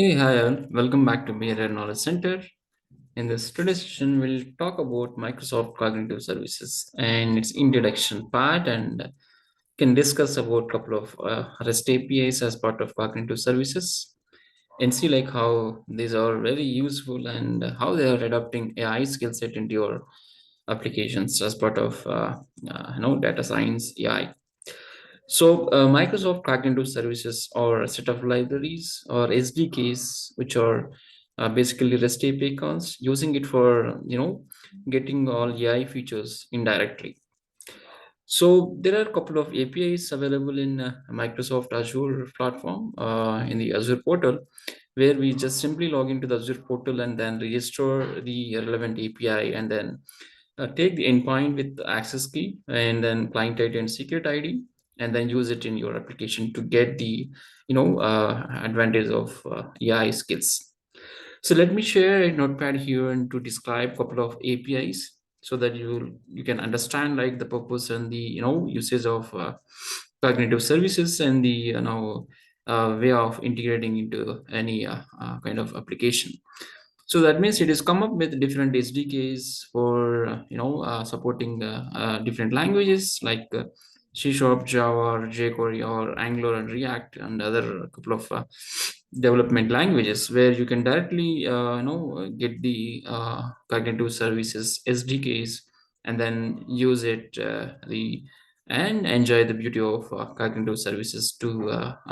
Hey, hi, all. Welcome back to Behavior Knowledge Center. In this today's session, we'll talk about Microsoft Cognitive Services and its introduction part, and can discuss about a couple of REST APIs as part of Cognitive Services, and see like how these are very useful and how they are adopting AI skill set into your applications as part of data science AI. Microsoft Cognitive Services are a set of libraries or SDKs, which are basically REST API calls, using it for getting all AI features indirectly. So there are a couple of APIs available in Microsoft Azure platform in the Azure portal, where we just simply log into the Azure portal and then register the relevant API and then take the endpoint with the access key and then client ID and secret ID, and then use it in your application to get the advantage of AI skills. So let me share a notepad here and to describe a couple of APIs so that you can understand like the purpose and the usage of cognitive services and the way of integrating into any kind of application. So that means it is come up with different SDKs for supporting different languages like C Sharp, Java, jQuery, or Angular and React, and other couple of development languages where you can directly get the cognitive services SDKs and then use it the and enjoy the beauty of cognitive services to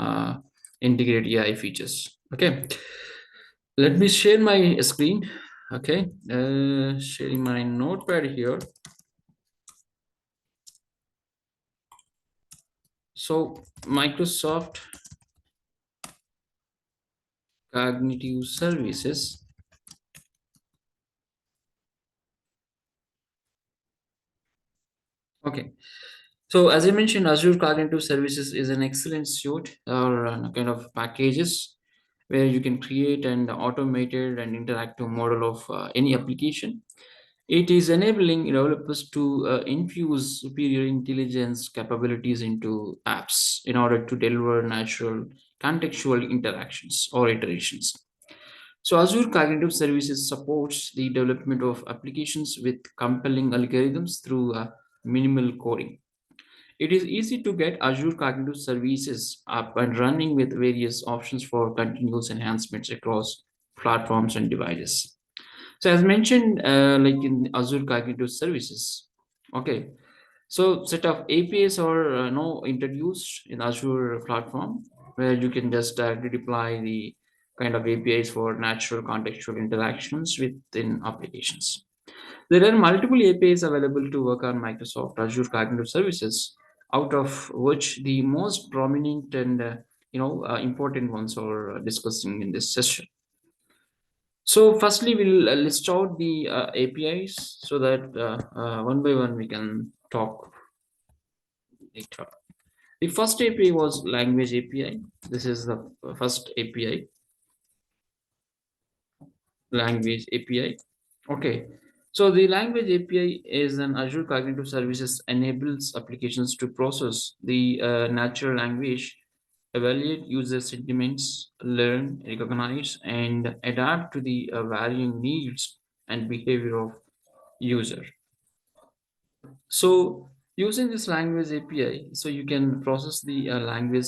integrate AI features. Okay, let me share my screen. Okay, sharing my notepad here. So Microsoft Cognitive Services. Okay, so as I mentioned, Azure Cognitive Services is an excellent suite or kind of packages where you can create an automated and interactive model of any application. It is enabling developers to infuse superior intelligence capabilities into apps in order to deliver natural contextual interactions or iterations. So Azure Cognitive Services supports the development of applications with compelling algorithms through minimal coding. It is easy to get Azure Cognitive Services up and running with various options for continuous enhancements across platforms and devices. So as mentioned, like in Azure Cognitive Services, okay. So set of APIs are introduced in Azure platform where you can just directly deploy the kind of APIs for natural contextual interactions within applications. There are multiple APIs available to work on Microsoft Azure Cognitive Services, out of which the most prominent and important ones are discussing in this session. So, firstly, we'll list out the APIs so that one by one we can talk later. The first API was language API. This is the first API, language API. Okay. So the language API is an Azure Cognitive Services enables applications to process the natural language, evaluate user sentiments, learn, recognize, and adapt to the varying needs and behavior of user. So using this language API, so you can process the language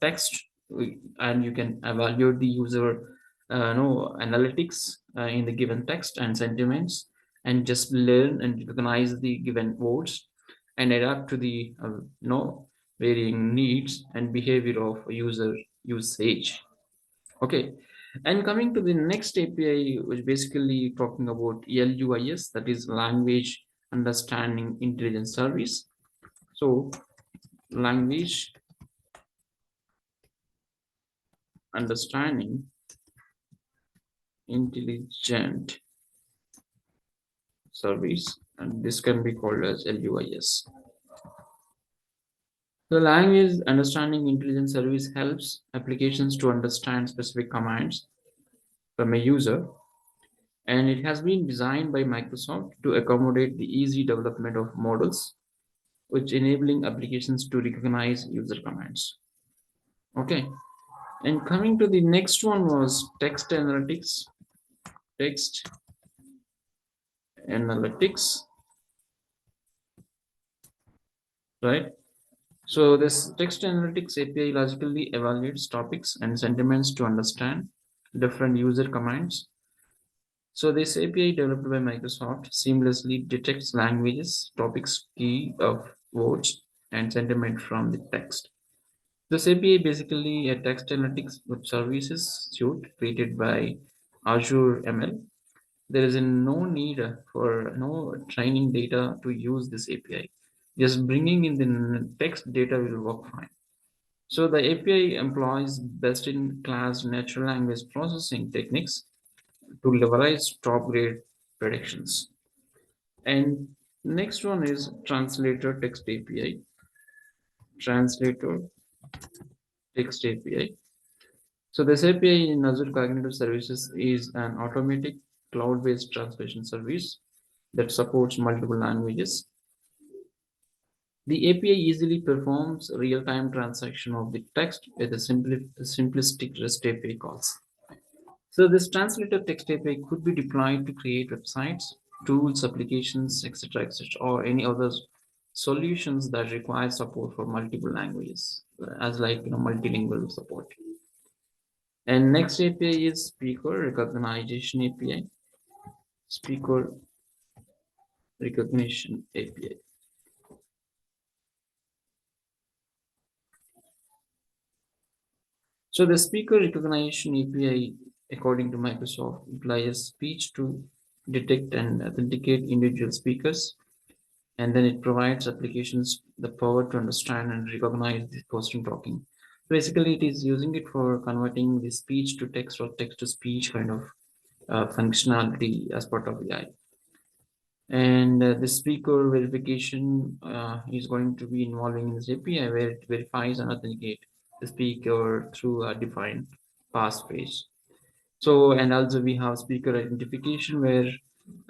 text and you can evaluate the user analytics in the given text and sentiments and just learn and recognize the given words and adapt to the varying needs and behavior of user usage. Okay. And coming to the next API, which basically talking about LUIS, that is Language Understanding Intelligence Service. So, Language Understanding Intelligent Service, and this can be called as LUIS. The Language Understanding Intelligence Service helps applications to understand specific commands from a user, and it has been designed by Microsoft to accommodate the easy development of models which enabling applications to recognize user commands. Okay, And coming to the next one was text analytics. Text analytics, right? So this text analytics API logically evaluates topics and sentiments to understand different user commands. So this API developed by Microsoft seamlessly detects languages, topics, key of words, and sentiment from the text. This API basically a text analytics web services suite created by Azure ML. There is no need for no training data to use this API. Just bringing in the text data will work fine. So the API employs best-in-class natural language processing techniques to leverage top-grade predictions. And next one is translator text API. Translator text API. So this API in Azure Cognitive Services is an automatic cloud-based translation service that supports multiple languages. The API easily performs real-time transaction of the text with a simplistic REST API calls. So this translator text API could be deployed to create websites, tools, applications, etc., or any other solutions that require support for multiple languages, as like multilingual support. And next API is Speaker Recognition API. Speaker Recognition API. So the speaker recognition API, according to Microsoft, utilizes speech to detect and authenticate individual speakers, and then it provides applications the power to understand and recognize the person talking. Basically, it is using it for converting the speech to text or text to speech kind of functionality as part of AI. And the speaker verification is going to be involving in this API where it verifies and authenticates the speaker through a defined passphrase. So, and also we have speaker identification where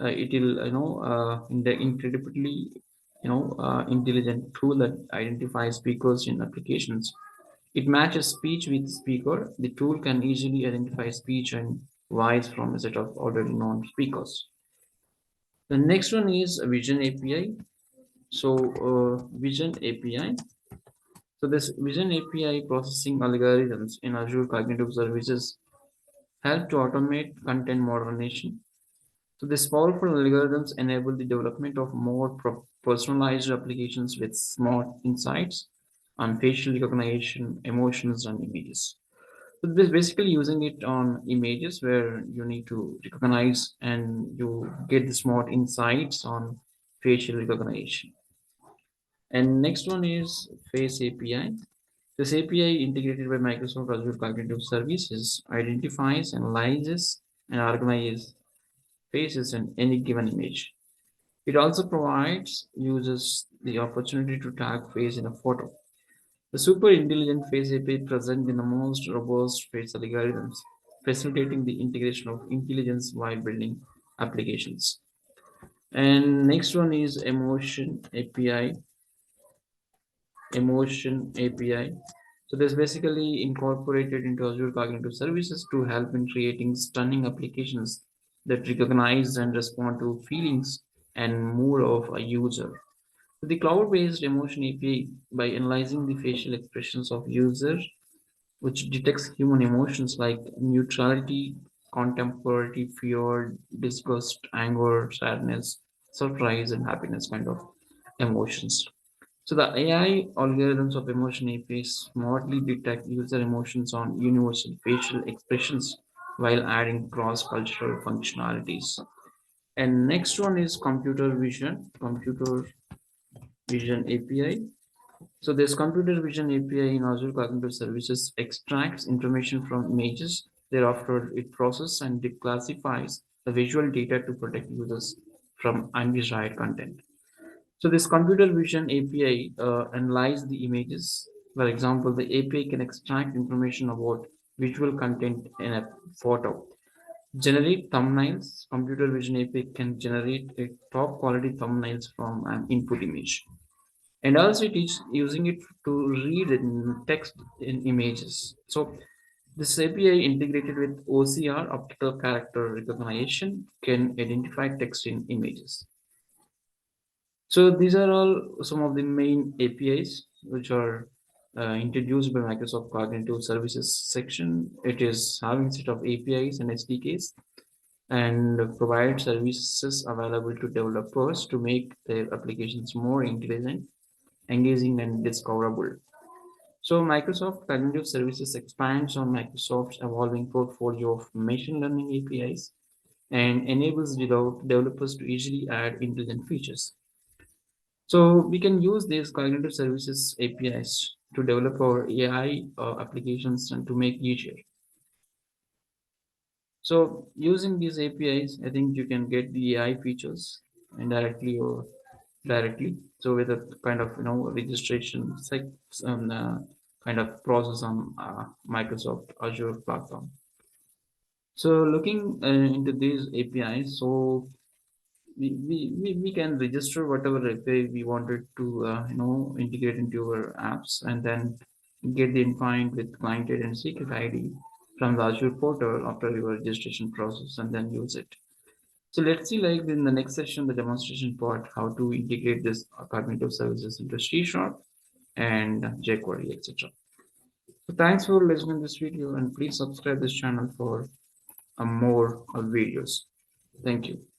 it will, in the incredibly, intelligent tool that identifies speakers in applications. It matches speech with speaker. The tool can easily identify speech and voice from a set of already known speakers. The next one is Vision API. So, Vision API. So, this Vision API processing algorithms in Azure Cognitive Services help to automate content moderation. So, these powerful algorithms enable the development of more personalized applications with smart insights on facial recognition, emotions, and images. So, this basically using it on images where you need to recognize and you get the smart insights on facial recognition. And next one is Face API. This API integrated by Microsoft Azure Cognitive Services identifies, analyzes, and organizes faces in any given image. It also provides users the opportunity to tag face in a photo. The super intelligent face API present in the most robust face algorithms, facilitating the integration of intelligence while building applications. And next one is Emotion API. Emotion API. So this basically incorporated into Azure Cognitive Services to help in creating stunning applications that recognize and respond to feelings and mood of a user. So the cloud-based Emotion API, by analyzing the facial expressions of users, which detects human emotions like neutrality, contemporary fear, disgust, anger, sadness, surprise, and happiness kind of emotions. So the AI algorithms of emotion APIs smartly detect user emotions on universal facial expressions while adding cross-cultural functionalities. And next one is computer vision API. So this computer vision API in Azure Cognitive Services extracts information from images. Thereafter, it processes and declassifies the visual data to protect users from undesired content. So this computer vision API analyze the images. For example, the API can extract information about visual content in a photo. Generate thumbnails. Computer vision API can generate a top quality thumbnails from an input image. And also it is using it to read in text in images. So This API integrated with OCR, optical character recognition, can identify text in images. So these are all some of the main APIs which are introduced by Microsoft Cognitive Services section. It is having set of APIs and SDKs and provide services available to developers to make their applications more intelligent, engaging, and discoverable. So Microsoft Cognitive Services expands on Microsoft's evolving portfolio of machine learning APIs and enables developers to easily add intelligent features. So we can use these cognitive services APIs to develop our AI applications and to make easier. So using these APIs, I think you can get the AI features indirectly or directly. So with a kind of registration kind of process on Microsoft Azure platform. So looking into these APIs, so we can register whatever API we wanted to integrate into our apps, and then get the endpoint with client and secret ID from the Azure portal after your registration process, and then use it. So let's see, like in the next session, the demonstration part, how to integrate this cognitive services into C Sharp and jQuery, etc. So thanks for listening to this video, and please subscribe this channel for more videos. Thank you.